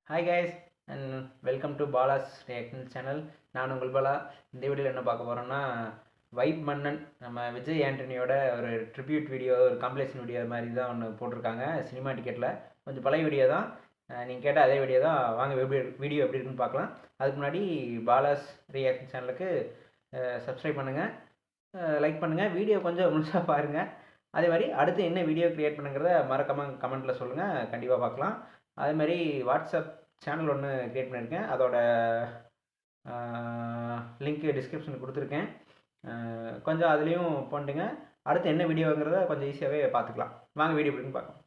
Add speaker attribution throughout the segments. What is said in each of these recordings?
Speaker 1: Hi guys and welcome to Bala's reaction channel. நான் உங்கள் பாலா. இந்த வீடியோவில் என்ன பார்க்க போகிறோன்னா, வைப் மன்னன் நம்ம விஜய் ஆண்டனியோட ஒரு ட்ரிபியூட் வீடியோ, ஒரு காம்பலேஷன் வீடியோ மாதிரி தான் ஒன்று போட்டிருக்காங்க சினிமா டிக்கெட்டில். கொஞ்சம் பழைய வீடியோ தான், நீங்கள் கேட்ட அதே வீடியோ தான். வாங்க வீடியோ எப்படி இருக்குன்னு பார்க்கலாம். அதுக்கு முன்னாடி பாலாஸ் ரியாக்ஷன் சேனலுக்கு சப்ஸ்கிரைப் பண்ணுங்கள், லைக் பண்ணுங்கள், வீடியோ கொஞ்சம் முழுசாக பாருங்கள். அதே மாதிரி அடுத்து என்ன வீடியோ க்ரியேட் பண்ணுங்கிறத மறக்காமல் கமெண்ட்டில் சொல்லுங்கள், கண்டிப்பாக பார்க்கலாம். அதே மாதிரி வாட்ஸ்அப் சேனல் ஒன்று க்ரியேட் பண்ணியிருக்கேன், அதோட லிங்க்கு டிஸ்கிரிப்ஷனில் கொடுத்துருக்கேன். கொஞ்சம் அதுலேயும் போட்டுங்க. அடுத்து என்ன வீடியோங்கிறத கொஞ்சம் ஈஸியாகவே பார்த்துக்கலாம். வாங்க வீடியோ எப்படின்னு பார்க்கலாம்.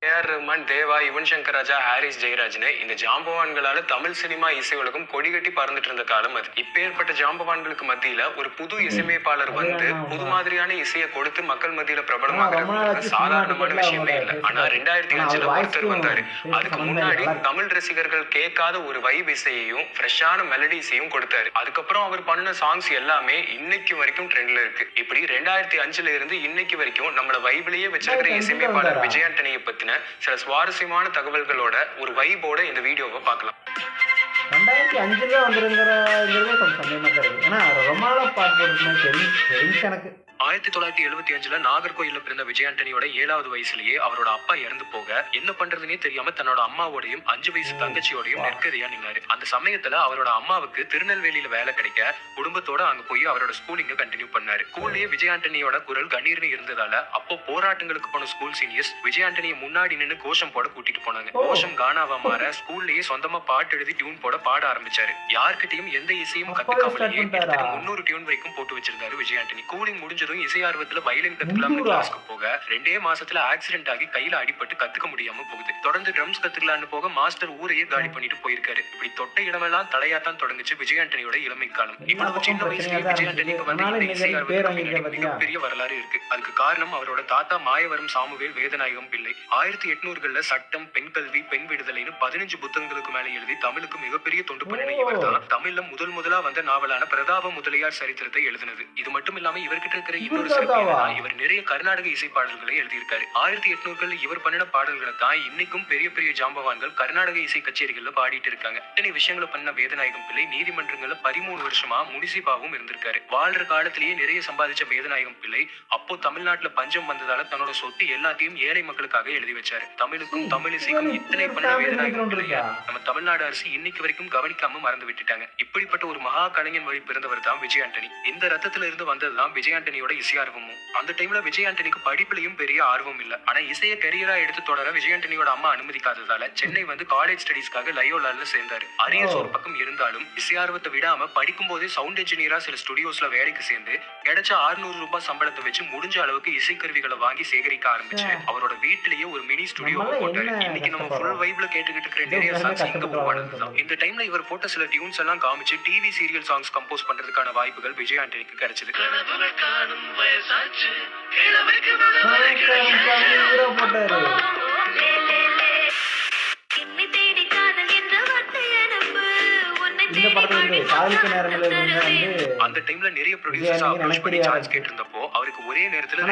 Speaker 2: ஏஆர் ரஹ்மான், தேவா, யுவன் சங்கர் ராஜா, ஹாரிஸ் ஜெயராஜ்னு இந்த ஜாம்பவான்களால தமிழ் சினிமா இசை உலகம் கொடிகட்டி பறந்துட்டு இருந்த காலம் அது. இப்பேற்பட்ட ஜாம்பவான்களுக்கு மத்தியில ஒரு புது இசையமைப்பாளர் வந்து புது மாதிரியான இசையை கொடுத்து மக்கள் மத்தியில பிரபலமாக சாதாரணமான விஷயமே இல்லை. ஆனா 2005 ஒருத்தர் வந்தாரு. அதுக்கு முன்னாடி தமிழ் ரசிகர்கள் கேட்காத ஒரு வைப் இசையையும் ஃப்ரெஷ்ஷான மெலடிஸையும் கொடுத்தாரு. அதுக்கப்புறம் அவர் பண்ண சாங்ஸ் எல்லாமே இன்னைக்கு வரைக்கும் ட்ரெண்ட்ல இருக்கு. இப்படி 2005 இருந்து இன்னைக்கு வரைக்கும் நம்மள வைப்லயே வச்சிருக்கிற இசையமைப்பாளர் விஜய் ஆண்டனியை பத்தின சில சுவாரஸ்யமான தகவல்களோட ஒரு வைபோட இந்த வீடியோவை பார்க்கலாம்.
Speaker 1: 2005 வந்துருங்கிறதே கொஞ்சம் சந்தேகமாக தான் இருக்குது. ஏன்னா ரொம்ப நாளாக பாட்டு போட்டுருக்குன்னு தெரிஞ்சு எனக்கு.
Speaker 2: 1975 நாகர்கோயில பிறந்த விஜய் ஆண்டனியோட 7வது வயசுலயே அவரோட அப்பா இறந்து போக என்ன பண்றதுன்னே தெரியாம தன்னோட அம்மாவோடையும் 5 வயசு தங்கச்சியோடையும் நெருக்கடியா நின்னாரு. அந்த சமயத்துல அவரோட அம்மாவுக்கு திருநெல்வேலியில வேலை கிடைக்க குடும்பத்தோட அங்க போய் அவரோட ஸ்கூலிங்க கண்டினியூ பண்ணாரு. ஸ்கூல்லயே விஜய் ஆண்டனியோட குரல் கணீர்னு இருந்ததால அப்போ போராட்டங்களுக்கு போன ஸ்கூல் சீனியர்ஸ் விஜய் ஆண்டனியை முன்னாடி நின்று கோஷம் போட கூட்டிட்டு போனாங்க. கோஷம் கானாவா மாற ஸ்கூல்லயே சொந்தமா பாட்டு எழுதி டியூன் போட பாட ஆரம்பிச்சாரு. யார்கிட்டயும் எந்த இசையும் கத்துக்காமலேயே 300 டியூன் வரைக்கும் போட்டு வச்சிருந்தாரு விஜய் ஆண்டனி. ஸ்கூலிங் முடிஞ்சதும் இசை ஆர்வத்துல வயலின் கத்துக்கலாம்னு கிளாஸ்க்கு போக 2 மாசத்துல ஆக்சிடென்ட் ஆகி கையில அடிபட்டு கத்துக்க முடியாம போகுது. தொடர்ந்து ட்ரம்ஸ் கத்துக்கலான்னு போக மாஸ்டர் ஊரையே காலி பண்ணிட்டு போயிருக்காரு. இப்படி தொட்ட இடமெல்லாம் தலையாத்தான் தொடங்குச்சு விஜய் ஆண்டனியோட இளமை காலம். இவ்வளவு சின்ன வயசுலயே விஜய் ஆண்டனிக்கு வந்து இசை ஆர்வத்துக்கு மிகப்பெரிய வரலாறு இருக்கு. அதுக்கு காரணம் அவரோட தாத்தா மாயவரம் சாமுவேல் வேதநாயகம் பிள்ளை. 1800களில் சட்டம், பெண் கல்வி, பெண் விடுதலைன்னு 15 புத்தகங்களுக்கு மேல எழுதி தமிழுக்கு மிகப்பெரிய தொண்டு பண்ணின இவர் தான் தமிழ்ல முதலா வந்த நாவலான பிரதாப முதலியார் சரித்திரத்தை எழுதினது. இது மட்டும் இல்லாம இவர்கிட்ட இருக்கிற இன்னொரு சிறப்பு, இவர் நிறைய கர்நாடக இசை பாடல்களை எழுதியிருக்காரு. 1800களில் இவர் பண்ணின பாடல்களை தான் இன்னைக்கும் பெரிய பெரிய ஜாம்பவான்கள் கர்நாடக இசை கச்சேரிகள்ல பாடிட்டு இருக்காங்க. இத்தனை விஷயங்களை பண்ண வேதநாயகம் பிள்ளை நீதிமன்றங்கள்ல 13 வருஷமா முனிசிபாவும் இருந்திருக்காரு. வாழ்ற காலத்திலேயே நிறைய சம்பாதிச்ச வேதநாயகம் பிள்ளை அப்போ தமிழ்நாட்டுல பஞ்சம் வந்ததால தன்னோட சொத்து எல்லாத்தையும் ஏழை மக்களுக்காக எழுதி வச்சாரு. தமிழுக்கும் தமிழ் இசைக்கும் இத்தனை பண்ண வேதநாயகம் பிள்ளைய நம்ம தமிழ்நாடு அரசு இன்னைக்கு வரைக்கும் கவனிக்காம மறந்து விட்டுட்டாங்க. இப்படிப்பட்ட ஒரு மகா கலைஞன் வழி பிறந்தவர் தான் விஜய் ஆண்டனி. இந்த ரத்தத்துல இருந்து வந்ததுதான் விஜய் ஆண்டனியோட இசை ஆர்வமும். அந்த டைம்ல விஜய் ஆண்டனிக்கு படிப்புலயும் பெரிய ஆர்வம் இல்ல. ஆனா இசைய கரியரா எடுத்து தொடர விஜய் ஆண்டனியோட அம்மா அனுமதிக்காததால சென்னை வந்து காலேஜ் ஸ்டடீஸ்க்காக லயோலால சேர்ந்தாரு. அரியர்ஸ் ஒரு பக்கம் இருந்தாலும் இசை ஆர்வத்தை விடாம படிக்கும் போதே சவுண்ட் இன்ஜினியரா சில ஸ்டுடியோஸ்ல வேலைக்கு சேர்ந்து கிடைச்ச 600 ரூபாய் சம்பளத்தை வச்சு முடிஞ்ச அளவுக்கு இசைக்கருவிகளை வாங்கி சேகரிக்க ஆரம்பிச்சு அவரோட வீட்டிலேயே ஒரு மினி ஸ்டுடியோ போட்டாரு. இன்னைக்கு நம்ம ஃபுல் வைப்ல கேட்டுக்கிட்டு இருக்கிற நிறைய சாங்ஸ் இங்க உருவானதுதான். இந்த டைம்ல இவர் போட்ட சில டியூன்ஸ் எல்லாம் காமிச்சு டிவி சீரியல் சாங்ஸ் கம்போஸ் பண்றதுக்கான வாய்ப்புகள் விஜய் ஆண்டனிக்கு கிடைச்சது. அந்த டைம்ல நிறைய ப்ரொடியூசர்ஸ் அப்ரோச் பண்ணி சான்ஸ் கேட்டிருந்தப்போ அவருக்கு ஒரே நேரத்துல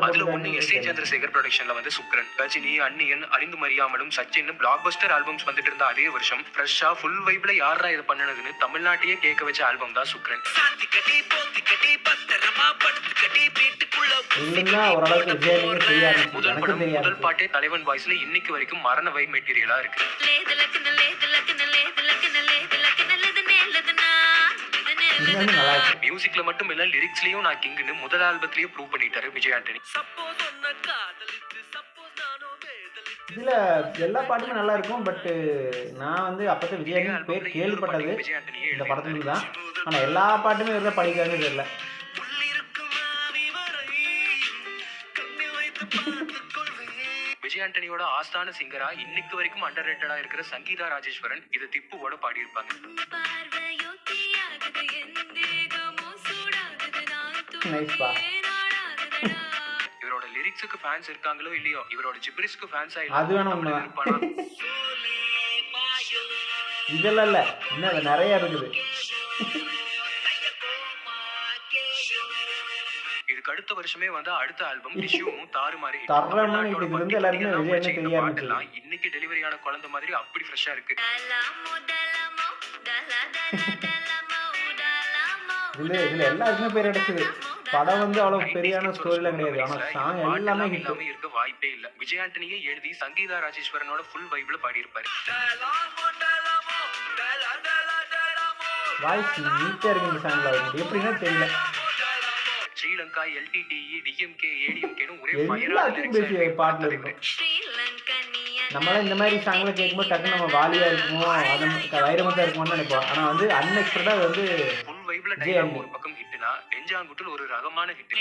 Speaker 2: அதுல ஒண்ணு எஸ்.ஏ. சந்திரசேகர் ப்ரொடக்ஷன்ல வந்து சுக்ரன், கஜினி, அன்னியன், அறிந்து மறியாமலும், சச்சின் பிளாக் பஸ்டர் ஆல்பம்ஸ் வந்துட்டு இருந்த அதே வருஷம் ஃப்ரெஷ்ஷா ஃபுல் வைப்ல யாரா இது பண்ணனதுன்னு தமிழ்நாட்டையே கேட்க வச்ச ஆல்பம் தான் சுக்ரன். முதல் பாட்டே தலைவன் வாய்ஸ்ல இன்னைக்கு வரைக்கும் மரண வைப் மெட்டீரியலா இருக்கு. மியூசிக்ல மட்டும் இல்ல லிரிக்ஸ்லயும் நான் கிங்னு முதல் ஆல்பத்திலேயே ப்ரூவ் பண்ணிட்டாரு விஜய் ஆண்டனி.
Speaker 1: இதுல எல்லா பாட்டுமே நல்லா இருக்கும். பட் நான் வந்து அப்பதான் விஜய் ஆண்டனி பேர் கேள்விப்பட்டது இந்த படத்துல தான். ஆனா எல்லா பாட்டுமே இருந்தா படிக்காதுன்னு தெரியல.
Speaker 2: விஜய் ஆண்டனியோட ஆஸ்தான சிங்கரா இன்னைக்கு வரைக்கும் அண்டர்ரேட்டடா இருக்கிற சங்கீதா ராஜேஸ்வரன் இது திப்புவோட பாடியிருப்பாங்க. இவரோட லிரிக்ஸுக்கு ஃபேன்ஸ் இருக்காங்களோ இல்லையோ, இவரோட ஜிப்ரிஸ்க்கு ஃபேன்ஸா
Speaker 1: இருப்பானா? இதெல்லாம் இல்ல, இன்னும் நிறைய இருக்குது.
Speaker 2: இதுக்கு அடுத்த வருஷமே வந்து அடுத்த ஆல்பம் டிஷ்யூமும் தாறுமாறி hit.
Speaker 1: தரமான hit.
Speaker 2: தமிழ்நாட்டோட
Speaker 1: இது வந்து
Speaker 2: பட்டி
Speaker 1: எல்லாருக்குமே
Speaker 2: தொட்டியெல்லாம்
Speaker 1: விஜய்
Speaker 2: உடைச்ச
Speaker 1: அண்ணன்
Speaker 2: இந்த
Speaker 1: தெரிய
Speaker 2: பாட்டெல்லாம் இன்னைக்கு டெலிவரியான குழந்தை மாதிரி அப்படி ஃப்ரெஷ்ஷா இருக்கு.
Speaker 1: இதுல எல்லாருக்குமே பேர் அடிச்சது. படம் வந்து அவ்வளவு பெரியான ஸ்டோரிலாம் கிடையாது. ஆனா சாங் எல்லாமே ஹிட்.
Speaker 2: இல்லாம இருக்க வாய்ப்பே இல்ல. விஜய் ஆண்டனியே எழுதி சங்கீதா ராஜேஸ்வரனோட ஃபுல் வைப்ல பாடி இருப்பாரு.
Speaker 1: வாய்ஸ் நீட்டா இருக்கு இந்த சாங்ல. அது எப்படின்னா தெரியல.
Speaker 2: ஸ்ரீலங்கா, LTTE, DMK, ADMK ஒரே
Speaker 1: எல்லாத்தையும் பேசி பாட்டுல இருக்கும். நம்மளாம் இந்த மாதிரி சாங்ல கேட்கும்போது டக்குன்னு நம்ம வாலியா இருக்குமோ அது வைரமுத்தா இருக்குமோன்னு நினைப்போம். ஆனா வந்து அன்எக்ஸ்பெக்டடா வந்து
Speaker 2: ஃபுல் வைப்ல டைலாக் ஒரு பக்கம் ஹிட்னா நெஞ்சாங்குட்டில் ஒரு ரகமான ஹிட்.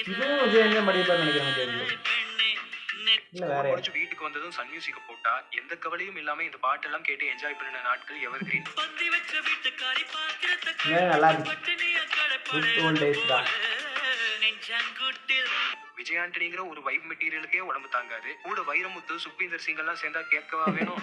Speaker 1: இதுவும் விஜய் அண்ணன் படிப்பான்னு நினைக்கிறேன் தெரியுது. இல்ல வேற
Speaker 2: கொஞ்சம் வீட்டுக்கு வந்ததும் சன் மியூசிக்க போட்டா எந்த கவலையும் இல்லாம இந்த பாட்டெல்லாம் கேட்டு என்ஜாய் பண்ணின நாட்கள் எவர் கிரீன்.
Speaker 1: நல்லா இருக்கு. குட் ஓல்ட் டேஸ் தான்.
Speaker 2: விஜய் ஆண்டனிங்கிற ஒரு வைப் மெட்டீரியலுக்கே உடம்பு தாங்காது. கூட வைரமுத்து, சுப்பீந்தர் சிங் எல்லாம் சேர்ந்தா கேட்கவா வேணும்.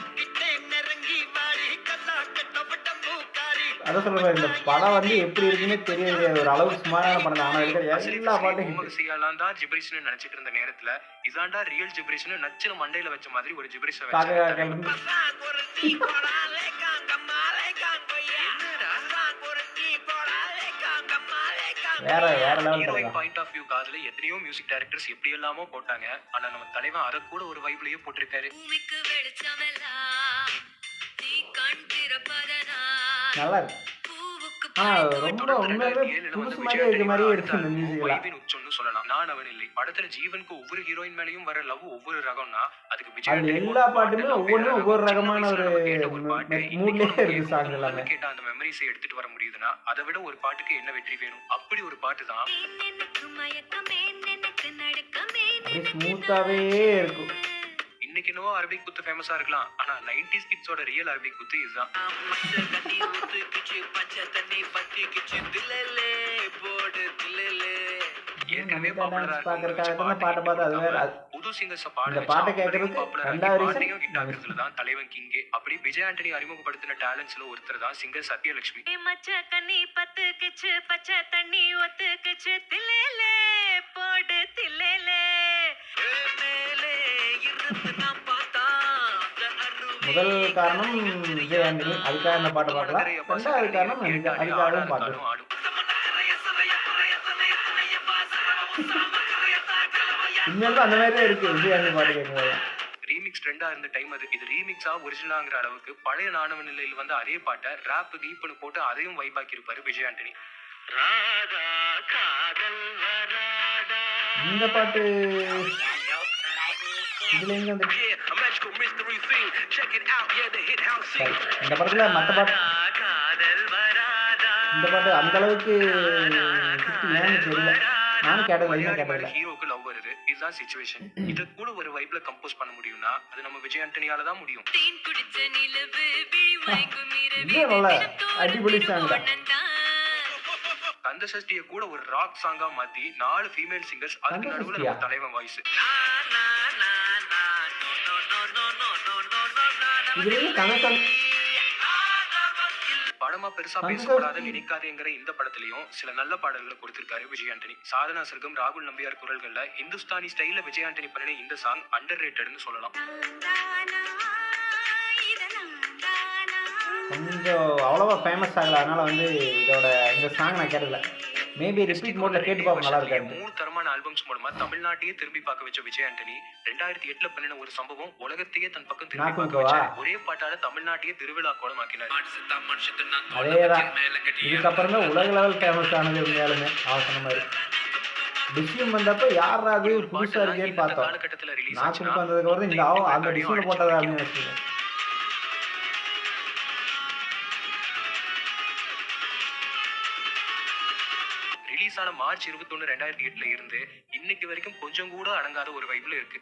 Speaker 1: அதான் சொல்றேன், இந்த படம் வந்து எப்படி இருக்குன்னு தெரியல. ஒரு அளவு சுமாரான படம் தான். ஆனா இருக்கிற எல்லா பாட்டும்
Speaker 2: செய்யலாம் தான் ஜிப்ரிஸ்னு நினைச்சிட்டு இருந்த நேரத்துல இதாண்டா ரியல் ஜிப்ரிஸ்னு நச்சுன மண்டையில வச்ச மாதிரி ஒரு ஜிப்ரிஸ
Speaker 1: வேற வேற லெவல்
Speaker 2: பாயிண்ட் ஆஃப் வியூ காதுல எத்தனையோ மியூசிக் டைரக்டர்ஸ் எப்படி எல்லாமோ போட்டாங்க. ஆனா நம்ம தலைவன் அத கூட ஒரு வைப்லயே போட்டிருக்காரு.
Speaker 1: நல்லா இருக்கு. ரொம்ப உண்மையாவே புதுசு மாதிரியே இருக்க மாதிரியே இருக்கு இந்த மியூசிக்லாம்.
Speaker 2: சொல்லலாம். நான் அவன் இல்லை படத்துல ஜீவனுக்கு ஒவ்வொரு ஹீரோயின் மேலயும் வர லவ் ஒவ்வொரு ரகம்னா அதுக்கு விஜய்
Speaker 1: அது எல்லா பாட்டுமே ஒவ்வொரு ரகமான ஒரு மூட்லயே இருக்கு சாங் எல்லாமே.
Speaker 2: கேட்ட அந்த மெமரிஸை எடுத்துட்டு வர முடியுதுன்னா அதை விட ஒரு பாட்டுக்கு என்ன வெற்றி வேணும். அப்படி ஒரு பாட்டு தான்
Speaker 1: ஸ்மூத்தாவே இருக்கும்.
Speaker 2: இன்னைக்கு என்னவோ அரபிக் குத்து ஃபேமஸா இருக்கலாம். ஆனா 90s கிட்ஸோட ரியல் அரபிக் குத்து இதுதான். ஏற்கனவே பாப்புலரா புது சிங்கர்ஸ் பாட்டை கேட்கறதுக்கு பாட்டையும் ஹிட் ஆகுறதுல தான் தலைவன் கிங்கே. அப்படி விஜய் ஆண்டனி அறிமுகப்படுத்தின டேலண்ட்ஸ்ல ஒருத்தர் தான் சிங்கர் சத்யலட்சுமி. முதல் காரணம் விஜய் ஆண்டனி, அதுக்காக அந்த பாட்டை பார்க்கலாம். ரெண்டாவது காரணம் அதுக்காகவும் பாட்டு. உண்மையில அந்த மாதிரியே இருக்கு விஜய் ஆண்டனி பாட்டு கேட்கும்போது. ரீமிக்ஸ் ட்ரெண்டா இருந்த டைம் அது. இது ரீமிக்ஸா ஒரிஜினலாங்கிற அளவுக்கு பழைய நாணவ நிலையில் வந்து அதே பாட்டை ராப் கீப்னு போட்டு அதையும் வைபாக்கி இருப்பாரு விஜய் ஆண்டனி. இந்த பாட்டு இதுல எங்க வந்து இந்த படத்துல மத்த பாட்டு இந்த பாட்டு அந்த அளவுக்கு ஏன்னு தெரியல. நானும் கேட்டதில்ல. ஹீரோக்கு லவ் வருது, இதுதான் சிச்சுவேஷன். இத கூட ஒரு வைப்ல கம்போஸ் பண்ண முடியும்னா அது நம்ம விஜய் ஆண்டனியால தான் முடியும்.
Speaker 1: அடிபொலி சாங் தான்.
Speaker 2: கந்த சஷ்டியை கூட ஒரு ராக் சாங்கா மாத்தி 4 ஃபீமேல் சிங்கர்ஸ் அதுக்கு நடுவுல நம்ம தலைவன் வாய்ஸ். படமா பெருசா பேசப்படாத நினைக்காதேங்கிற இந்த படத்திலையும் சில நல்ல பாடல்களை கொடுத்திருக்காரு விஜய் ஆண்டனி. சாதனா சர்க்கம், ராகுல் நம்பியார் குரல்கள்ல இந்துஸ்தானி ஸ்டைல்ல விஜய் ஆண்டனி பண்ணின இந்த சாங் அண்டர் ரேட்டட்னு சொல்லலாம்.
Speaker 1: கொஞ்சம் அவ்வளவா ஃபேமஸ் ஆகல, அதனால வந்து இதோட இந்த சாங் நான் கேட்டதில்ல. மேபி ரிப்பீட் மோட்ல கேட்டு பாப்போம், நல்லா இருக்காது.
Speaker 2: 3 தரமான ஆல்பம்ஸ் மூலமா தமிழ்நாட்டையே திரும்பி பார்க்க வச்ச விஜய் ஆண்டனி 2008ல பண்ணின ஒரு சம்பவம் உலகத்தையே தன் பக்கம் திரும்பி பார்க்க வச்சார். ஒரே பாட்டால தமிழ்நாட்டையே திருவிழா கோலமாக்கினார்.
Speaker 1: அதேதான். இதுக்கப்புறம் தான் உலக லெவல் ஃபேமஸ் ஆனது உண்மையாலுமே. அவசர மாதிரி டிஷ்யூம் வந்தப்ப யாரா அது புதுசா இருக்கேன்னு பார்த்தோம். நான் சும்மா வந்ததுக்கு அப்புறம் இந்த அந்த டிஷ்யூல போட்டதா அப்படின்னு வச்சுக்கோங்க.
Speaker 2: ரிலீஸ் ஆன மார்ச் 21, 2008ல இருந்து இன்னைக்கு வரைக்கும் கொஞ்சம் கூட அடங்காத ஒரு வைப்ல இருக்கு.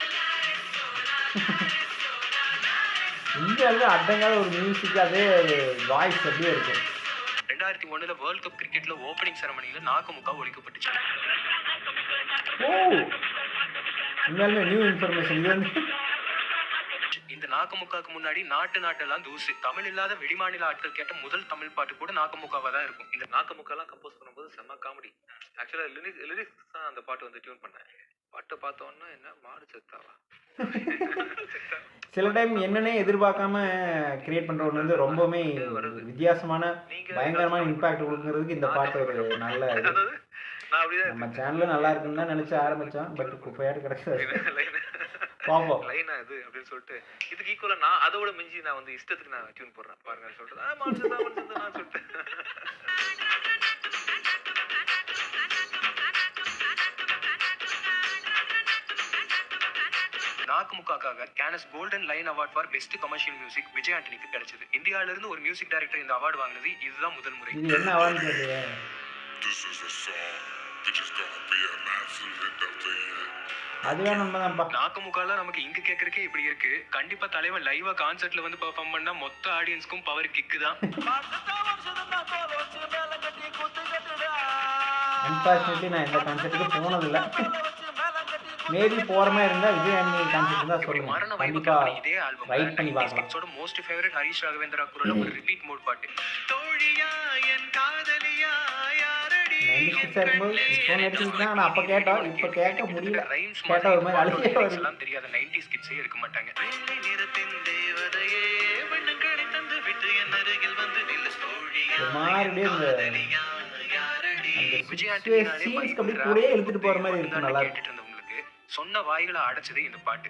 Speaker 1: இந்தியாவில் அடங்காத ஒரு மியூசிக், அதே வாய்ஸ் அப்படியே இருக்கு.
Speaker 2: 2001ல வேர்ல்ட் கப் கிரிக்கெட்ல ஓபனிங் செரமனில நாக்குமுக்கா ஒழிக்கப்பட்டுச்சு. உண்மையாலுமே நியூ இன்ஃபர்மேஷன். இந்த நாக்கமுக்காக்கு முன்னாடி நாட்டெல்லாம் தூசு. தமிழ் இல்லாத வெளிமாநில ஆட்கள் கேட்ட முதல் தமிழ் பாட்டு கூட நாக்கமுக்காவா தான் இருக்கும். இந்த நாக்கமுக்காலாம் கம்போஸ் பண்ணும்போது செம்ம காமெடி. ஆக்சுவலா லிரிக்ஸ் தான் அந்த பாட்டு வந்து டியூன் பண்ணேன். பாட்டை பார்த்தோன்னா என்ன மாடு செத்தாவா?
Speaker 1: சில டைம் என்னன்னே எதிர்பார்க்காம கிரியேட் பண்ற ஒன்று வந்து ரொம்பவுமே வித்தியாசமான பயங்கரமான இம்பாக்ட் கொடுக்கறதுக்கு இந்த பாட்டு ஒரு நல்ல இது.
Speaker 2: அதாவது நான் அப்படிதான்
Speaker 1: நம்ம சேனல்ல நல்லா இருக்குன்னு தான் நினைச்சு ஆரம்பிச்சோம், பட் குப்பையாட்டு கிடைச்சது. பாப்போம்.
Speaker 2: லைனா இது அப்படின்னு சொல்லிட்டு இதுக்கு ஈக்குவலா நான் அதோட மிஞ்சி நான் வந்து இஷ்டத்துக்கு நான் டியூன் போடுறேன் பாருங்க சொல்லிட்டு மனுஷன் சொல்லிட்டு நாக்குமுக்காக்காக Cannes golden lion award for best commercial music Vijay ஆண்டனிக்கு கிடைச்சது. இந்தியாவில இருந்து ஒரு மியூசிக் டைரக்டர் இந்த அவார்டு வாங்குனது இதுதான் முதல் முறை.
Speaker 1: இது என்ன அவார்டு தெரியல. அதுவே நம்மதான்ப்பா.
Speaker 2: நாக்குமுக்கால நமக்கு இங்க கேக்குறக்கே இப்படி இருக்கு. கண்டிப்பா தலைவன் லைவா கான்சர்ட்ல வந்து பெர்ஃபார்ம் பண்ணா மொத்த ஆடியன்ஸ்க்கும் பவர் கிக்கு தான்.
Speaker 1: அன்பார்ச்சுனேட்லி நான் இந்த கான்செப்ட்டுக்கு போனதில்லை. மேபி போற மாதிரி இருந்தா விஜய் ஆண்டனி கான்செப்ட் தான் சொல்லுங்க.
Speaker 2: மரண
Speaker 1: கண்டிப்பா
Speaker 2: வைபுக்கான இதே ஆல்பம்
Speaker 1: ரைட் பண்ணி பார்க்கலாம்.
Speaker 2: மோஸ்ட் ஃபேவரட் ஹரிஷ் ராகவேந்திரா குரல்ல ஒரு ரிப்பீட் மோட் பாட்டு. தோழியா என் காதலியா யாரடி
Speaker 1: 96 இருக்கும்போது இப்போ நடிச்சிருக்கேன். ஆனால் அப்போ கேட்டோம், இப்போ கேட்க முடியல. கேட்டால் ஒரு மாதிரி அழுகே வருது.
Speaker 2: எல்லாம் தெரியாத 90s கிட்ஸே இருக்க மாட்டாங்க. வெள்ளை நிறத்தின் தேவதையே வண்ணங்களை தந்து விட்டு என் அருகில் வந்து நில்லு தோழியா
Speaker 1: ஒரு மாதிரி இந்த
Speaker 2: விஜய்
Speaker 1: சீன்ஸ்க்கு அப்படியே கூடயே இழுத்துட்டு போற மாதிரி இருக்கும். நல்லா
Speaker 2: கேட்டுட்டு இருந்தவங்களுக்கு சொன்ன வாய்களை அடைச்சது இந்த பாட்டு.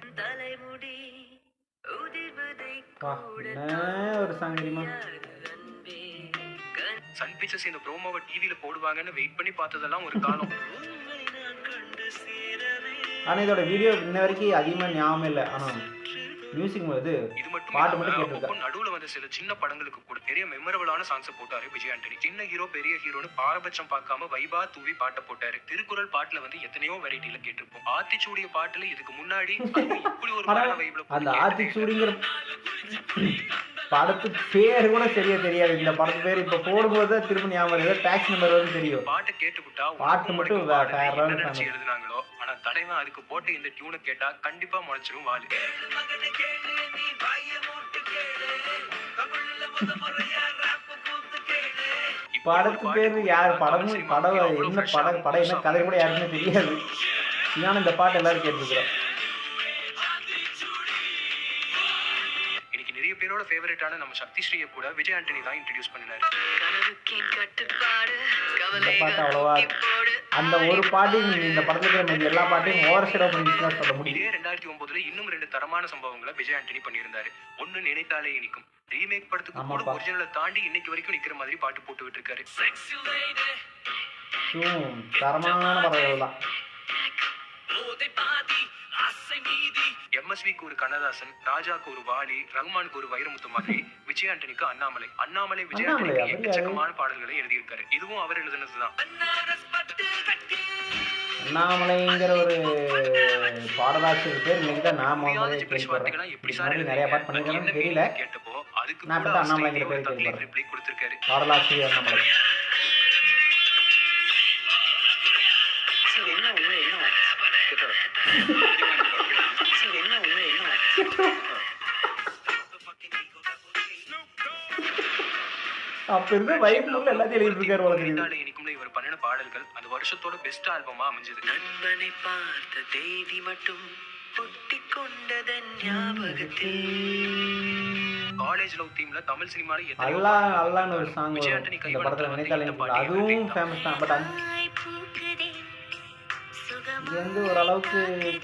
Speaker 1: என்ன ஒரு சாங் தெரியுமா?
Speaker 2: சன் பிக்சர்ஸ் இந்த ப்ரோமோவை டிவில போடுவாங்கன்னு வெயிட் பண்ணி பார்த்ததெல்லாம் ஒரு காலம்.
Speaker 1: ஆனால் இதோட வீடியோ இன்ன வரைக்கும் அதிகமாக ஞாபகம் இல்லை. ஆனால் மியூசிக் இது பாட்டு மட்டும் கேட்டிருக்கேன்.
Speaker 2: நடுவுல வந்த சில சின்ன படங்களுக்கு கூட நிறைய மெமரபிளான சாங்ஸ் போட்டாரு விஜய் ஆண்டனி. சின்ன ஹீரோ பெரிய ஹீரோன்னு பாரபட்சம் பார்க்காம வைபா தூவி பாட்டை போட்டாரு. திருக்குறள் பாட்டுல வந்து எத்தனையோ வெரைட்டில கேட்டிருப்போம். ஆத்திச்சூடிய பாட்டுல இதுக்கு முன்னாடி இப்படி ஒரு மரண வைப்ல
Speaker 1: அந்த ஆத்திச்சூடிங்கிற படத்து பேர் கூட சரியா தெரியாது. இந்த படத்து பேர் இப்ப போடும்போது தான் திரும்ப ஞாபகம் டாக்ஸ் நம்பர் வந்து தெரியும்.
Speaker 2: பாட்டு கேட்டுக்கிட்டா
Speaker 1: பாட்டு மட்டும்
Speaker 2: எழுதுனாங்களோ ஆனா தலைவன் அதுக்கு போட்டு இந்த டியூனை கேட்டா கண்டிப்பா முளைச்சிரும் வாலு.
Speaker 1: படத்து பேரு யார் படமும் படம் என்ன படம் என்ன கதை கூட யாருக்குமே தெரியாது. நான் இந்த பாட்டு எல்லாரும் கேட்டுருக்கிறோம்.
Speaker 2: பேரோட ஃபேவரட்டான நம்ம சக்தி ஸ்ரீயை கூட விஜய் ஆண்டனி தான் இன்ட்ரோடியூஸ் பண்ணினாரு.
Speaker 1: இந்த பாட்டு அவ்வளவா அந்த ஒரு பாட்டு இந்த படத்துல இருக்கிற எல்லா பாட்டையும் ஓவர் ஷேடோ பண்ணிச்சுன்னா சொல்ல முடியும்.
Speaker 2: இதே 2009 இன்னும் 2 தரமான சம்பவங்களை விஜய் ஆண்டனி பண்ணியிருந்தாரு. ஒன்னு நினைத்தாலே இனிக்கும் ரீமேக் படத்துக்கு கூட ஒரிஜினலை தாண்டி இன்னைக்கு வரைக்கும் நிக்கிற மாதிரி பாட்டு போட்டு விட்டுருக்காரு.
Speaker 1: தரமான படங்கள் தான்.
Speaker 2: எம்எஸ்விக்கு ஒரு கண்ணதாசன், ராஜாக்கு ஒரு வாலி, ரஹ்மானுக்கு ஒரு வைரமுத்து மாதிரி விஜய் ஆண்டனிக்கு அண்ணாமலை விஜய் ஆண்டனிக்கு எக்கச்சக்கமான பாடல்களை எழுதியிருக்காரு. இதுவும் அவர் எழுதுனதுதான்.
Speaker 1: அண்ணாமலைங்கிற ஒரு பாடலாசிரியர் பேர் இன்னைக்கு தான் நான் நிறைய பாட்டு பண்ணிருக்கேன்னு தெரியல.
Speaker 2: கேட்டப்போ அதுக்கு
Speaker 1: நான் பார்த்தா அண்ணாமலைங்கிற பேர் கேட்கிறேன்.
Speaker 2: கொடுத்திருக்காரு
Speaker 1: பாடலாசிரியர் அண்ணாமலை. அப்ப இருந்த வைப் மூல எல்லாத்தையும் எழுதிட்டு இருக்காரு உங்களுக்கு.
Speaker 2: இனிக்கும்ல இவர் பண்ணின பாடல்கள் அந்த வருஷத்தோட பெஸ்ட் ஆல்பமா அமைஞ்சது. நண்பனை பார்த்த தேதி மட்டும் ஒட்டிக்கொண்டதன் ஞாபகத்தில். காலேஜ் லவ் தீம்ல தமிழ் சினிமால
Speaker 1: அல்லான்னு ஒரு சாங் இந்த படத்துல நினைத்தாலே அதுவும் ஃபேமஸ் தான். பட் இது வந்து ஒரு அளவுக்கு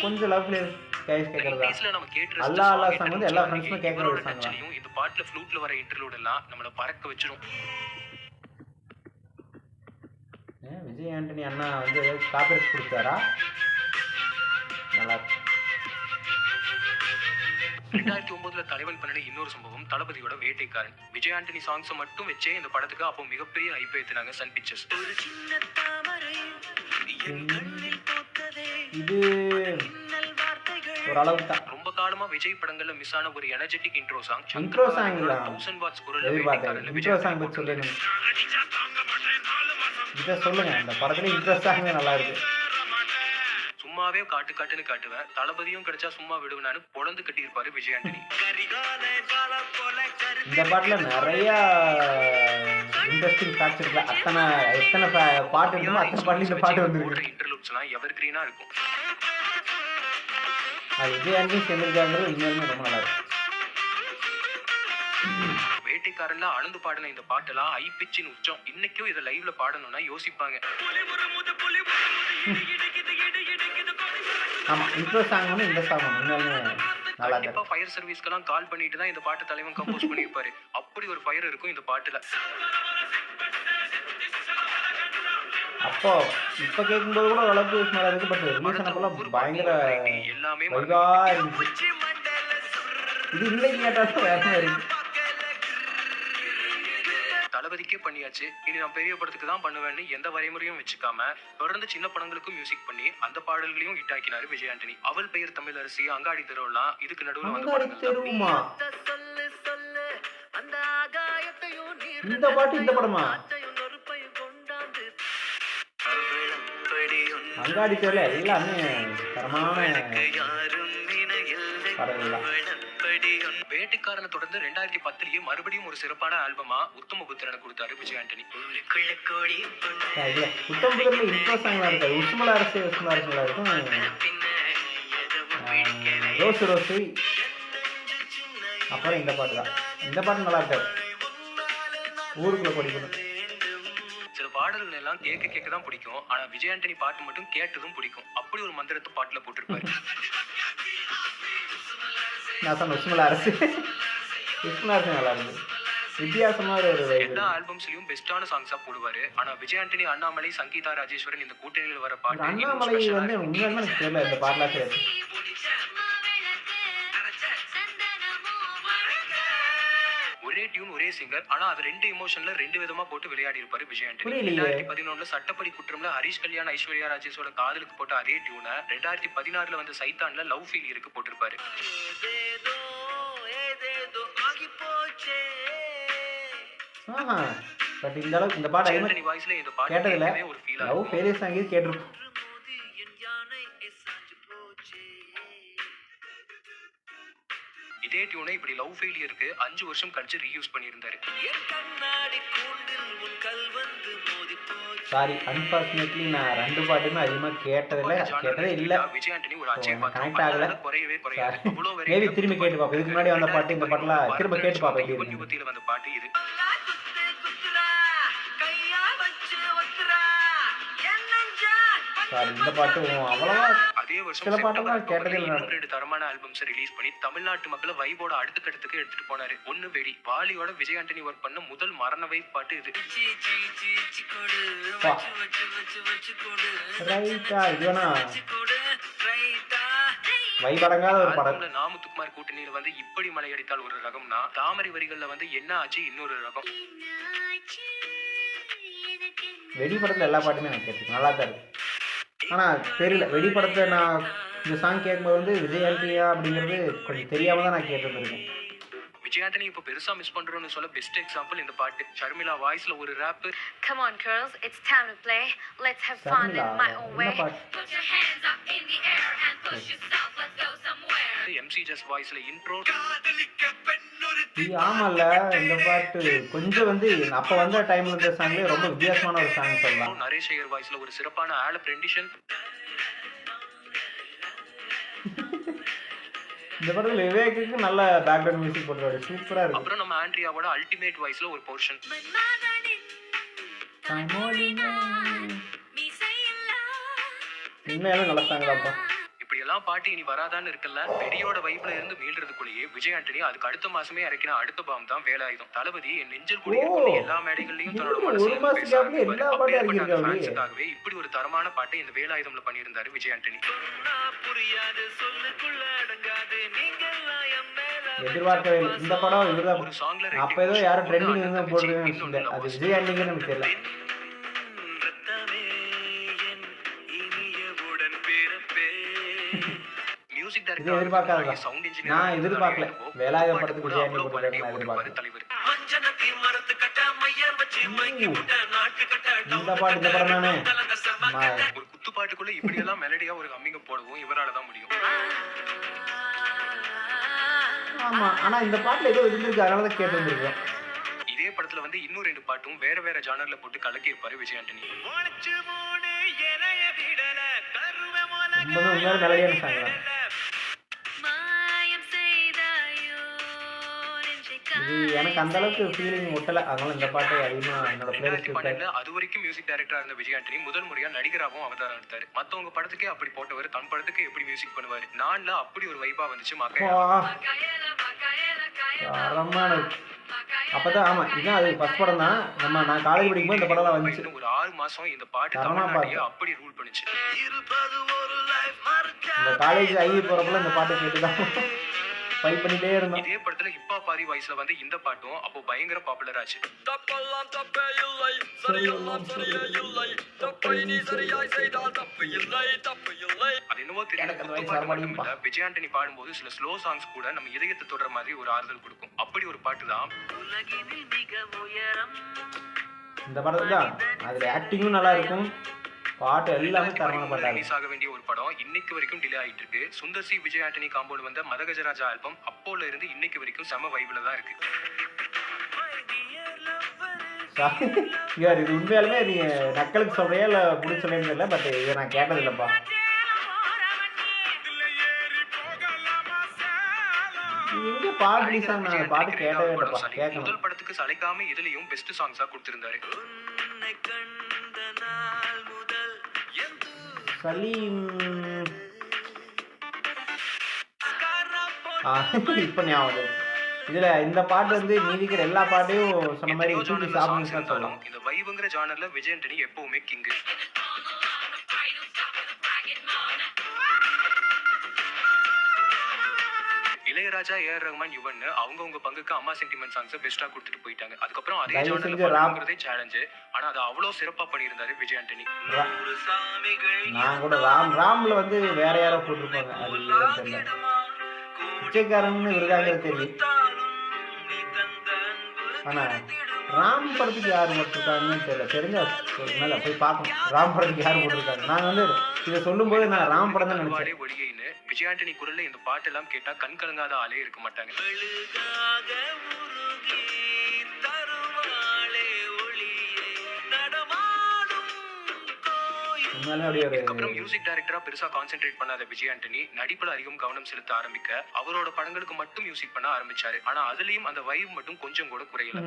Speaker 1: கொஞ்சம் லவ்ல கைஸ் கேக்குறதா அல்லா சாங் வந்து எல்லா ஃப்ரெண்ட்ஸுமே கேக்குற ஒரு சாங் தான்.
Speaker 2: இந்த பாட்டுல ஃப்ளூட்ல வர இன்டர்லூட் எல்லாம் நம்மள பறக்க வச்சிரும்.
Speaker 1: விஜய் ஆண்டனி அண்ணா வந்து காப்பிரைட் கொடுத்தாரா? நல்லா
Speaker 2: 2009 தலைவன் பண்ணின இன்னொரு சம்பவம் தளபதியோட வேட்டைக்காரன். விஜய் ஆண்டனி சாங்ஸ் மட்டும் வச்சே இந்த படத்துக்கு அப்போ மிகப்பெரிய ஹைப் ஏத்துனாங்க சன் பிக்சர்ஸ்.
Speaker 1: இது ஒரு அளவுக்கு தான்.
Speaker 2: ரொம்ப காலமா விஜய் படங்கள்ல மிஸ் ஆன ஒரு எனர்ஜெட்டிக் இன்ட்ரோ சாங்.
Speaker 1: 1000 வாட்ஸ் குரல்ல இன்ட்ரோ சாங் பத்தி சொல்லுங்க. இத சொல்லுங்க. அந்த படத்துல இன்ட்ரோ சாங் நல்லா இருக்கு.
Speaker 2: சும்மா சும்மாவே காட்டுன்னு காட்டுவேன், தளபதியும் கிடைச்சா சும்மா விடுவேன்னு பொழந்து கட்டியிருப்பாரு விஜய் ஆண்டனி.
Speaker 1: இந்த பாட்டுல நிறைய இன்ட்ரெஸ்டிங் ஃபேக்ட்ஸ் இருக்குல்ல. எத்தனை பாட்டு இருக்குமோ அத்தனை பாட்டுல இந்த பாட்டு வந்துருக்கு.
Speaker 2: இன்டர்லூட்ஸ் எல்லாம் எவர் கிரீனா இருக்கும்.
Speaker 1: அது விஜய் ஆண்டனி சேர்ந்திருக்காங்கிறது உண்மையுமே ரொம்ப நல்லா இருக்கும்.
Speaker 2: வேட்டைக்காரன்ல அனந்து பாடின இந்த பாட்டெல்லாம் ஹை பிச்சின் உச்சம். இன்னைக்கும் இதை லைவ்ல பாடணும்னா யோசிப்பாங்க.
Speaker 1: ஆமா, இன்ட்ரோ சாங் வந்து இந்த சாங் உண்மையுமே நல்லா
Speaker 2: கண்டிப்பா
Speaker 1: இருக்கும்.
Speaker 2: ஃபயர் சர்வீஸ்க்கெல்லாம் கால் பண்ணிட்டு தான் இந்த பாட்டு தலைவன் கம்போஸ் பண்ணியிருப்பாரு. அப்படி ஒரு ஃபயர் இருக்கும் இந்த பாட்டுல.
Speaker 1: அப்போ இப்ப கேட்கும்போது கூட ஓரளவுக்கு ஸ்மெல் இருக்கு. பட் ரிலீஸ் ஆனப்பெல்லாம் பயங்கர
Speaker 2: எல்லாமே
Speaker 1: வைபா இருந்துச்சு. இது இன்னைக்கு கேட்டாலும் வேற மாதிரி இருக்கு.
Speaker 2: தளபதிக்கே பண்ணியாச்சு, இனி நான் பெரிய படத்துக்கு தான் பண்ணுவேன்னு எந்த வரைமுறையும் வச்சுக்காம தொடர்ந்து சின்ன படங்களுக்கும் மியூசிக் பண்ணி அந்த பாடல்களையும் ஹிட் ஆக்கினாரு விஜய் ஆண்டனி. அவள் பெயர் தமிழரசி, அங்காடி தெருவெல்லாம் இதுக்கு நடுவுல வந்து
Speaker 1: அங்காடி
Speaker 2: படங்கள்.
Speaker 1: தெருவுமா? இந்த பாட்டு இந்த படமா? அங்காடி தெருல எல்லாமே தரமான படங்கள் தான்.
Speaker 2: வேட்டைக்காரனை தொடர்ந்து 2010லயே மறுபடியும் ஒரு சிறப்பான ஆல்பமா உத்தமபுத்திரனை கொடுத்தாரு விஜய் ஆண்டனி.
Speaker 1: இதுல புத்தம்புதர்ல இன்ட்ரோ சாங்லாம் இருக்காது. உஸ்மல அரசு இருக்கும். ரோஸ் ரோஸு, அப்புறம் இந்த பாட்டு தான். இந்த பாட்டு நல்லா இருக்காது. ஊருக்குள்ள படிக்கணும்.
Speaker 2: சில பாடல்கள் எல்லாம் கேட்க தான் பிடிக்கும், ஆனா விஜய் ஆண்டனி பாட்டு மட்டும் கேட்டதும் பிடிக்கும். அப்படி ஒரு மந்திரத்தை பாட்டுல போட்டிருப்பாரு.
Speaker 1: நான் சொன்ன உஸ்மல அரசு நல்லா இருந்தது. வித்தியாசமா ஒரு
Speaker 2: எல்லா ஆல்பம்ஸ்லயும் பெஸ்டான சாங்ஸா போடுவாரு. ஆனா விஜய் ஆண்டனி, அண்ணாமலை, சங்கீதா ராஜேஸ்வரன் இந்த கூட்டணியில் வர பாட்டு
Speaker 1: அண்ணாமலை வந்து உண்மையாலுமே எனக்கு தெரியல இந்த பாட்டுலாம் சரி.
Speaker 2: ஒரே டியூன் ஒரே சிங்கர், ஆனா அது ரெண்டு இமோஷன்ல ரெண்டு விதமா போட்டு விளையாடி இருப்பாரு விஜய் ஆண்டனி.
Speaker 1: புரியலையே.
Speaker 2: 2011ல சட்டப்படி குற்றம்ல ஹரிஷ் கல்யாண், ஐஸ்வர்யா ராஜேஷோட காதலுக்கு போட்ட அதே டியூனை 2016ல வந்து சைத்தான்ல லவ் ஃபெயிலியருக்கு போட்டிருப்பாரு.
Speaker 1: பட் இந்த அளவுக்கு இந்த பாட்டு
Speaker 2: ஆண்டனி வாய்ஸ்ல இந்த பாட்டு
Speaker 1: கேட்டதில்ல.
Speaker 2: கேட்கவே ஒரு ஃபீலா
Speaker 1: லவ் ஃபெயிலியர் சாங் கேட்டிருப்போம்.
Speaker 2: இதே டியூனை இப்படி லவ் ஃபெயிலியருக்கு 5 வருஷம் கழிச்சு ரீயூஸ் பண்ணியிருந்தாரு.
Speaker 1: சாரி, அன்பார்ச்சுனேட்லி நான் ரெண்டு பாட்டுமே அதிகமாக கேட்டதே இல்லை.
Speaker 2: விஜய் ஆண்டனி ஒரு அஜய்
Speaker 1: கனெக்ட் ஆகல.
Speaker 2: குறையவே குறையாது.
Speaker 1: மேபி திரும்பி கேட்டு பார்ப்போம். இதுக்கு முன்னாடி வந்த பாட்டு இந்த பாட்டுலாம் திரும்ப கேட்டு பார்ப்போம். எப்படி
Speaker 2: யுவத்தியில வந்த பாட்டு இது.
Speaker 1: சாரி, இந்த பாட்டு அவ்வளவா
Speaker 2: அதே வருஷம்
Speaker 1: சில பாட்டெல்லாம் கேட்டதே இல்லை.
Speaker 2: இன்னும் 2 தரமான ஆல்பம்ஸ் ரிலீஸ் பண்ணி தமிழ்நாட்டு மக்களை வைபோட அடுத்த கட்டத்துக்கு எடுத்துட்டு போனாரு. ஒன்னு வெடி, வாலியோட விஜய் ஆண்டனி ஒர்க் பண்ண முதல் மரண வைப் பாட்டு இது.
Speaker 1: ரைட்டா, இது வேணா வைபடங்காத ஒரு படம்.
Speaker 2: நாமுத்துக்குமார் கூட்டணியில வந்து இப்படி மலையடித்தால் ஒரு ரகம்னா, தாமரை வரிகள்ல வந்து என்ன ஆச்சு இன்னொரு ரகம்.
Speaker 1: வெடி படத்துல எல்லா பாட்டுமே எனக்கு கேட்டு நல்லா தான் இருக்கு. ஆனா தெரியல, வெடி படத்தை நான் இந்த சாங் கேட்கும்போது வந்து விஜய் ஆண்டனியா அப்படிங்கிறது கொஞ்சம் தெரியாம தான் நான் கேட்டுருக்கேன்.
Speaker 2: விஜய் ஆண்டனி இப்ப பெருசா மிஸ் பண்றோம்னு சொல்ல பெஸ்ட் எக்ஸாம்பிள் இந்த பாட்டு. ஷர்மிளா வாய்ஸ்ல ஒரு rap.
Speaker 3: Come on girls, it's time to play. Let's have fun in my own way. Put your hands up in the air and push yourself. Let's go somewhere.
Speaker 2: MC Just வாய்ஸ்ல intro.
Speaker 1: ஆமால, இந்த பாட்டு கொஞ்சம் வந்து அப்ப வந்த டைம்ல இருந்த சாங்லயே ரொம்ப வித்தியாசமான ஒரு சாங் சொல்லலாம்.
Speaker 2: நரேஷ் ஐயர் வாய்ஸ்ல ஒரு சிறப்பான ஆலப் ரெண்டிஷன்.
Speaker 1: இந்த படத்துல விவேக்குக்கு நல்ல பேக்ரவுண்ட் மியூசிக் போட்டுறாரு, சூப்பரா இருக்கு.
Speaker 2: அப்புறம் நம்ம ஆண்ட்ரியாவோட அல்டிமேட் வாய்ஸ்ல ஒரு போர்ஷன்.
Speaker 1: உண்மையாவே நல்ல சாங் தான்ப்பா.
Speaker 2: இப்படி எல்லாம் பாட்டு இனி வராதான்னு இருக்கல. வெடியோட வைப்ல இருந்து மீள்றதுக்குள்ளேயே விஜய் ஆண்டனி அதுக்கு அடுத்த மாசமே இறக்கின அடுத்த பாம் தான் வேலாயுதம். தளபதி என் நெஞ்சில் குடியிருக்கும் எல்லா மேடைகள்லயும் தன்னோட மனசுக்காகவே இப்படி ஒரு தரமான பாட்டை இந்த வேலாயுதம்ல பண்ணியிருந்தாரு விஜய் ஆண்டனி.
Speaker 1: எதிர்பார்க்கவே இல்லை இந்த படம். இவர்தான்
Speaker 2: ஒரு சாங்ல
Speaker 1: அப்ப ஏதோ யாரும் ட்ரெண்டிங் இருந்தா போடுறேன்னு அது விஜய் ஆண்டனிக்கு எனக்கு தெரியல.
Speaker 2: மியூசிக்
Speaker 1: இது எதிர்பார்க்காத நான் எதிர்பார்க்கல. வேலாயுதம் படத்துக்கு விஜய் ஆண்டனி போட்டுருக்காரு நான் எதிர்பார்க்கல. இந்த பாட்டு இந்த படம் தானே.
Speaker 2: பாட்டுக்குள்ள இப்படி எல்லாம் மெலடியா ஒரு ஹம்மிங்க போடவும் இவரால தான் முடியும்.
Speaker 1: ஆமா, ஆனா இந்த பாட்டுல ஏதோ இருந்திருக்கு, அதனால தான் கேட்டு வந்திருக்கோம்.
Speaker 2: இதே படத்துல வந்து இன்னும் 2 பாட்டும் வேற வேற ஜானர்ல போட்டு கலக்கி இருப்பாரு விஜய் ஆண்டனி.
Speaker 1: ரொம்பவே உண்மையான மெலடியான சாங் தான். இது எனக்கு அந்த அளவுக்கு ஃபீலிங் ஒட்டல, அதனால இந்த பாட்டை அதிகமா என்னோட பிளேலிஸ்ட்
Speaker 2: 2012 அது வரைக்கும் மியூசிக் டைரக்டரா இருந்த விஜய் ஆண்டனி முதல் முறையா நடிகராகவும் அவதாரம் எடுத்தாரு. மத்தவங்க படத்துக்கே அப்படி போட்டவர் தன் படத்துக்கு எப்படி மியூசிக் பண்ணுவாரு. நான்ல அப்படி ஒரு வைபா வந்துச்சு
Speaker 1: தரமான. அப்பதான் ஆமா, இதுதான் அது ஃபர்ஸ்ட் படம் தான். நான் காலேஜ் படிக்கும்போது இந்த படம் வந்துச்சு.
Speaker 2: ஒரு 6 மாசம் இந்த பாட்டு தமிழ்நாட்டையே அப்படி ரூல் பண்ணுச்சு.
Speaker 1: இந்த காலேஜ் ஐ போறப்பல இந்த பாட்டு கேட்டுதான் ஃபைட் பண்ணிட்டே இருந்தோம்.
Speaker 2: இதே படத்துல ஹிப் ஹாப் ஆதி வாய்ஸ்ல வந்து இந்த பாட்டும் அப்போ பயங்கர பாப்புலர் ஆச்சு. அது என்னவோ தெரியல, விஜய் ஆண்டனி பாடும்போது சில ஸ்லோ சாங்ஸ் கூட நம்ம இதயத்தை தொடர மாதிரி ஒரு ஆறுதல் கொடுக்கும். அப்படி ஒரு பாட்டு தான்
Speaker 1: இந்த படத்துல தான். அதுல ஆக்டிங்கும் நல்லா இருக்கும், பாட்டு எல்லாமே தரமான பாட்டா
Speaker 2: ரிலீஸ் ஆக வேண்டிய ஒரு படம் இன்னைக்கு வரைக்கும் டிலே ஆயிட்டு இருக்கு. சுந்தர் சி விஜய் ஆண்டனி காம்போல வந்த மதகஜராஜா ஆல்பம் அப்போல இருந்து இன்னைக்கு வரைக்கும் செம வைப்ல தான் இருக்கு.
Speaker 1: இது உண்மையாலுமே நீ நக்கலுக்கு சொல்றியா இல்ல புடிச்சு சொல்ல, பட் இதை நான் கேட்டது இல்லப்பா. எங்க பாட்டு சாங், நான் பாட்டு கேட்டவே இல்லப்பா. கேட்கணும்.
Speaker 2: முதல் படத்துக்கு சளைக்காம இதுலயும் பெஸ்ட் சாங்ஸா கொடுத்திருந்தாரு.
Speaker 1: சலீம் இப்ப ஞாபகம். இதுல இந்த பாட்டு வந்து மீதிக்கிற எல்லா பாட்டையும் சொன்ன மாதிரி தூக்கி சாப்பிட்டு சொல்லலாம்.
Speaker 2: இந்த வைவுங்கிற ஜானர்ல விஜய் ஆண்டனி எப்பவுமே கிங். இளையராஜா, ஏஆர் ரஹ்மான், யுவன் அவங்கவங்க பங்குக்கு அம்மா சென்டிமெண்ட் சாங்ஸ் பெஸ்டா கொடுத்துட்டு போயிட்டாங்க. அதுக்கப்புறம் அதே ஜானர்ல பாடுறதே சேலஞ்ச். ஆனா அது அவ்வளவு சிறப்பா பண்ணியிருந்தாரு விஜய் ஆண்டனி.
Speaker 1: நான் கூட ராம்ல வந்து வேற யாரோ போட்டிருப்பாங்க, அது தெரியல. பிச்சைக்காரன்னு விருதாங்கிறது தெரியும். ஆனா ராம் படத்துக்கு யார் போட்டிருக்காங்கன்னு தெரியல. தெரிஞ்சா மேல போய் பார்க்கணும் ராம் படத்துக்கு யார் போட்டிருக்காங்க. நான் வந்து இதை சொல்லும் போது நான் ராம் படம் தான் நினைச்சேன்.
Speaker 2: ஒளிகைன்னு விஜய் ஆண்டனி குரல்ல இந்த பாட்டு எல்லாம் கேட்டா கண் கலங்காத ஆளே இருக்க மாட்டாங்க. அதுக்கப்புறம் மியூசிக் டைரக்டரா பெருசா கான்சென்ட்ரேட் பண்ணாத விஜய் ஆண்டனி நடிப்புல அதிகம் கவனம் செலுத்த ஆரம்பிக்க அவரோட படங்களுக்கு மட்டும் மியூசிக் பண்ண ஆரம்பிச்சாரு. ஆனா அதுலயும் அந்த வைப் மட்டும் கொஞ்சம் கூட குறையல.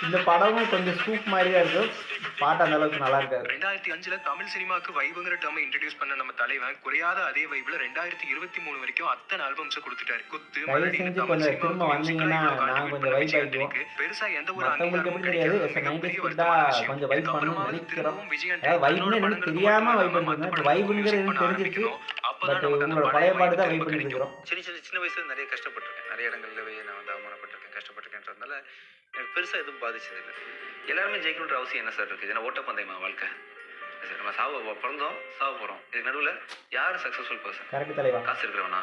Speaker 1: இந்த படமும் கொஞ்சம் ஸ்கூப் மாதிரி தான் இருக்கும், பாட்டு அந்த அளவுக்கு நல்லா இருக்காது.
Speaker 2: 2005 தமிழ் சினிமாக்கு வைபுங்கிற டேர்மை இன்ட்ரோடியூஸ் பண்ண நம்ம தலைவன் குறையாத அதே வைப்ல 2023 வரைக்கும் அத்தனை ஆல்பம்ஸ் கொடுத்துட்டாரு. குத்து மலடி
Speaker 1: கொஞ்சம் திரும்ப வந்தீங்கன்னா நான் கொஞ்சம் வைப் ஆயிடுவோம்.
Speaker 2: பெருசா எந்த ஒரு
Speaker 1: அங்கீகாரமும் தெரியாது. கொஞ்சம் வைப் பண்ணணும்னு நினைக்கிறோம். அதாவது வைப்னு எனக்கு தெரியாம வைப் பண்ணுறேன், வைப்ங்கிறது தெரிஞ்சிருக்கு. பட் உங்களோட பழைய பாட்டு தான் வைப் பண்ணிட்டு இருக்கிறோம்.
Speaker 4: சின்ன வயசுல நிறைய கஷ்டப்பட்டிருக்கேன், நிறைய இடங்கள்ல நான் வந்து அவமானப்பட்டிருக்கேன், கஷ்டப்பட்டிருக்கேன்றதுனால எனக்கு பெருசா எதுவும் பாதிச்சது இல்லை. எல்லாருமே ஜெயிக்கணுன்ற அவசியம் என்ன சார் இருக்கு? ஏன்னா ஓட்டப்பந்தயமா வாழ்க்கை? சார் நம்ம பிறந்தோம் சாவ போறோம். இதுக்கு நடுவில் யார் சக்சஸ்ஃபுல் பர்சன்?
Speaker 1: கரெக்ட் தலைவா.
Speaker 4: காசு இருக்கிறவனா?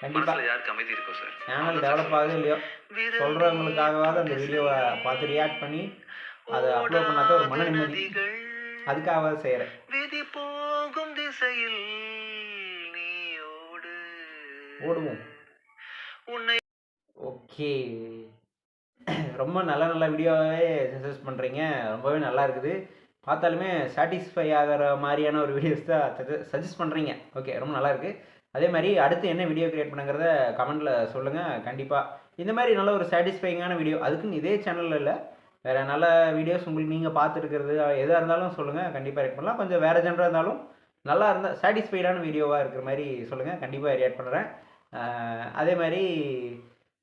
Speaker 1: கண்டிப்பா
Speaker 4: யாருக்கு அமைதி இருக்கும் சார்?
Speaker 1: சேனல் டெவலப் ஆகுது இல்லையோ சொல்றவங்களுக்காகவாது அந்த வீடியோவை பார்த்து ரியாக்ட் பண்ணி அதை அப்லோட் பண்ணாதான் ஒரு மன நிம்மதி. அதுக்காக செய்யறேன்.
Speaker 4: விதி போகும் திசையில் நீ
Speaker 1: ஓடுவோம். ஓகே, ரொம்ப நல்ல வீடியோவே சஜஸ்ட் பண்ணுறீங்க, ரொம்பவே நல்லா இருக்குது. பார்த்தாலுமே சாட்டிஸ்ஃபை ஆகிற மாதிரியான ஒரு வீடியோஸ் தான் சஜஸ்ட் பண்ணுறீங்க. ஓகே, ரொம்ப நல்லா இருக்குது. அதே மாதிரி அடுத்து என்ன வீடியோ கிரியேட் பண்ணுங்கிறத கமெண்ட்டில் சொல்லுங்கள். கண்டிப்பாக இந்த மாதிரி நல்ல ஒரு சாட்டிஸ்ஃபைங்கான வீடியோ, அதுக்குன்னு இதே சேனலில் இல்லை, வேறு நல்ல வீடியோஸ் உங்களுக்கு நீங்கள் பார்த்துருக்கிறது எதாக இருந்தாலும் சொல்லுங்கள், கண்டிப்பாக ரியாக்ட் பண்ணலாம். கொஞ்சம் வேறு ஜென்ராக இருந்தாலும் நல்லா இருந்தால் சாட்டிஸ்ஃபைடான வீடியோவாக இருக்கிற மாதிரி சொல்லுங்கள், கண்டிப்பாக ரியாக்ட் பண்ணுறேன். அதே மாதிரி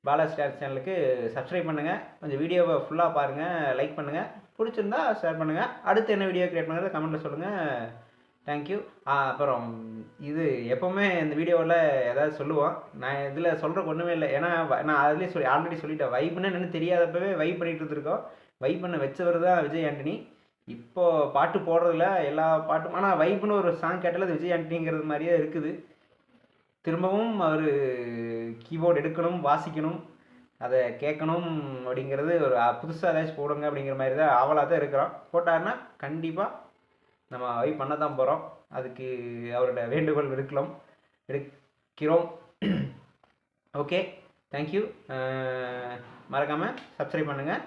Speaker 1: பாலா ஸ்டார் சேனலுக்கு சப்ஸ்கிரைப் பண்ணுங்கள், கொஞ்சம் வீடியோவை ஃபுல்லாக பாருங்கள், லைக் பண்ணுங்கள், பிடிச்சிருந்தா ஷேர் பண்ணுங்கள். அடுத்து என்ன வீடியோ கிரியேட் பண்ணுறது கமெண்ட்டில் சொல்லுங்கள். தேங்க்யூ. அப்புறம் இது எப்போவுமே இந்த வீடியோவில் ஏதாவது சொல்லுவோம், நான் இதில் சொல்கிறக்கு ஒன்றுமே இல்லை. ஏன்னா நான் அதுலேயே ஆல்ரெடி சொல்லிட்டேன், வைப்புன்னு என்னென்னு தெரியாதப்பவே வைப் பண்ணிகிட்டு இருந்திருக்கோம். வைப் பண்ண வச்சவர் தான் விஜய் ஆண்டனி. இப்போது பாட்டு போடுறதில்ல எல்லா பாட்டும், ஆனால் வைப்புன்னு ஒரு சாங் கேட்டால் அது விஜய் ஆண்டனிங்கிறது மாதிரியே இருக்குது. திரும்பவும் அவர் கீபோர்டு எடுக்கணும், வாசிக்கணும், அதை கேட்கணும் அப்படிங்கிறது ஒரு புதுசாக ஏதாச்சும் போடுங்க அப்படிங்கிற மாதிரி தான் ஆவலாக தான் இருக்கிறோம். போட்டாருன்னா கண்டிப்பாக நம்ம வைப் பண்ண தான் போகிறோம். அதுக்கு அவரோட வேண்டுகோள் எடுக்கிறோம். Okay, thank you. மறக்காமல் சப்ஸ்கிரைப் பண்ணுங்கள்.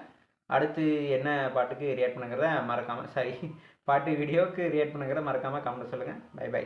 Speaker 1: அடுத்து என்ன பாட்டுக்கு ரியாக்ட் பண்ணுங்கிறத மறக்காமல் பாட்டு வீடியோவுக்கு ரியாக்ட் பண்ணுங்கிறத மறக்காமல் கமெண்ட் சொல்லுங்கள். Bye by.